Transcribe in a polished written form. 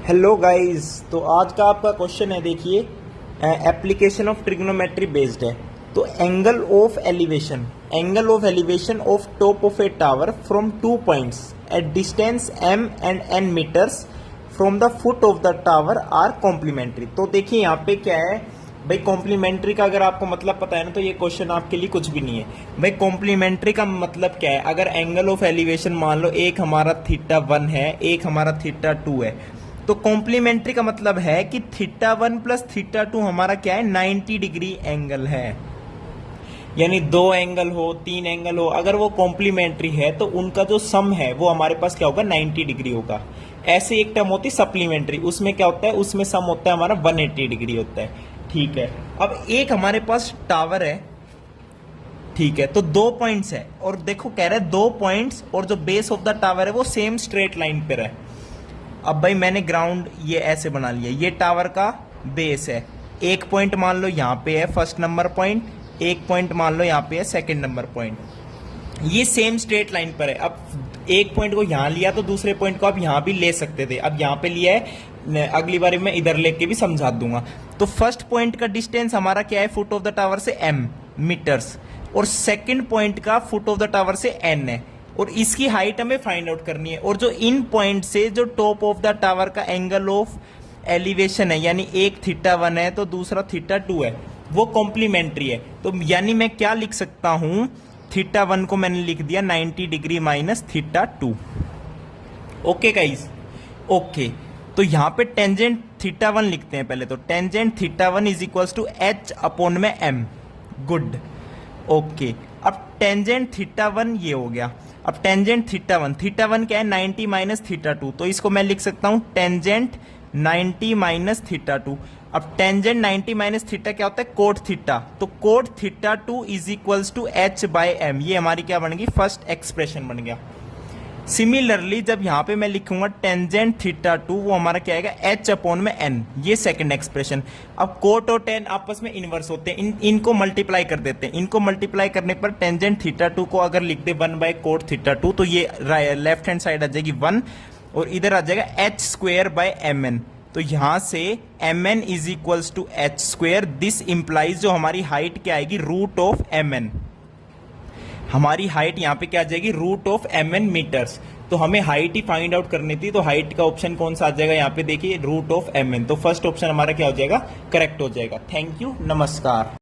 Hello guys, तो आज का आपका क्वेश्चन है, देखिए एप्लीकेशन ऑफ ट्रिग्नोमेट्री बेस्ड है। तो angle of elevation of top of a tower from 2 points at distance m and n metres from the foot of the tower are complementary. तो देखिए यहाँ पे क्या है भाई, कॉम्प्लीमेंट्री का अगर आपको मतलब पता है ना तो ये क्वेश्चन आपके लिए कुछ भी नहीं है भाई। कॉम्प्लीमेंट्री का मतलब क्या है, अगर एंगल ऑफ एलिवेशन मान लो एक हमारा θ1 है, एक हमारा θ2 है, तो कॉम्प्लीमेंट्री का मतलब है कि θ1 प्लस θ2 हमारा क्या है, 90 डिग्री एंगल है। यानी 2 एंगल हो, 3 एंगल हो, अगर वो कॉम्प्लीमेंट्री है तो उनका जो सम है वो हमारे पास क्या होगा, 90 डिग्री होगा। ऐसे एक टर्म होती है सप्लीमेंट्री, उसमें क्या होता है, उसमें सम होता है हमारा 180 डिग्री होता है। ठीक है, अब एक हमारे पास टावर है, ठीक है, तो 2 पॉइंट्स है और देखो कह रहे हैं 2 पॉइंट्स और जो बेस ऑफ द टावर है वो सेम स्ट्रेट लाइन पर है। अब भाई मैंने ग्राउंड ये ऐसे बना लिया, ये टावर का बेस है, एक पॉइंट मान लो यहाँ पे है फर्स्ट नंबर पॉइंट, एक पॉइंट मान लो यहाँ पे है सेकंड नंबर पॉइंट, ये सेम स्ट्रेट लाइन पर है। अब एक पॉइंट को यहाँ लिया तो दूसरे पॉइंट को आप यहाँ भी ले सकते थे, अब यहाँ पे लिया है, अगली बार मैं इधर लेके भी समझा दूंगा। तो फर्स्ट पॉइंट का डिस्टेंस हमारा क्या है फुट ऑफ द टावर से m मीटर्स, और सेकंड पॉइंट का फुट ऑफ द टावर से n है, और इसकी हाइट हमें फाइंड आउट करनी है। और जो इन पॉइंट से जो टॉप ऑफ द टावर का एंगल ऑफ एलिवेशन है, यानी एक θ1 है तो दूसरा θ2 है, वो कॉम्प्लीमेंट्री है। तो यानी मैं क्या लिख सकता हूं, θ1 को मैंने लिख दिया 90 degree minus θ2। Okay guys, okay, तो यहां पे टेंजेंट θ1 लिखते हैं पहले। तो tangent θ1 is equals to h upon में m। Good, okay. अब टेंजेंट θ1 ये हो गया। अब टेंजेंट θ1 क्या है, 90 माइनस θ2, तो इसको मैं लिख सकता हूं टेंजेंट 90 माइनस θ2। अब टेंजेंट 90 माइनस थीटा क्या होता है, कोट थीटा, तो cot θ2 is equals to h by m। ये हमारी क्या बन गई, फर्स्ट एक्सप्रेशन बन गया। सिमिलरली जब यहां पे मैं लिखूंगा टेंजेंट θ2, वो हमारा क्या आएगा, h अपॉन में n, ये सेकंड एक्सप्रेशन। अब कोट और टेन आपस में इनवर्स होते हैं, इनको मल्टीप्लाई कर देते हैं। इनको मल्टीप्लाई करने पर टेंजेंट θ2 को अगर लिख दे 1 बाय कोट θ2, तो ये लेफ्ट हैंड साइड आ जाएगी 1 और इधर आ जाएगा h स्क्वेयर बाय mn। तो यहां से mn is equals to h square. This implies जो हमारी हाइट क्या आएगी, रूट ऑफ mn। हमारी हाइट यहाँ पे क्या आ जाएगी, रूट ऑफ mn मीटर्स। तो हमें हाइट ही फाइंड आउट करनी थी, तो हाइट का ऑप्शन कौन सा आ जाएगा, यहाँ पे देखिए रूट ऑफ mn। तो फर्स्ट ऑप्शन हमारा क्या हो जाएगा, करेक्ट हो जाएगा। थैंक यू, नमस्कार।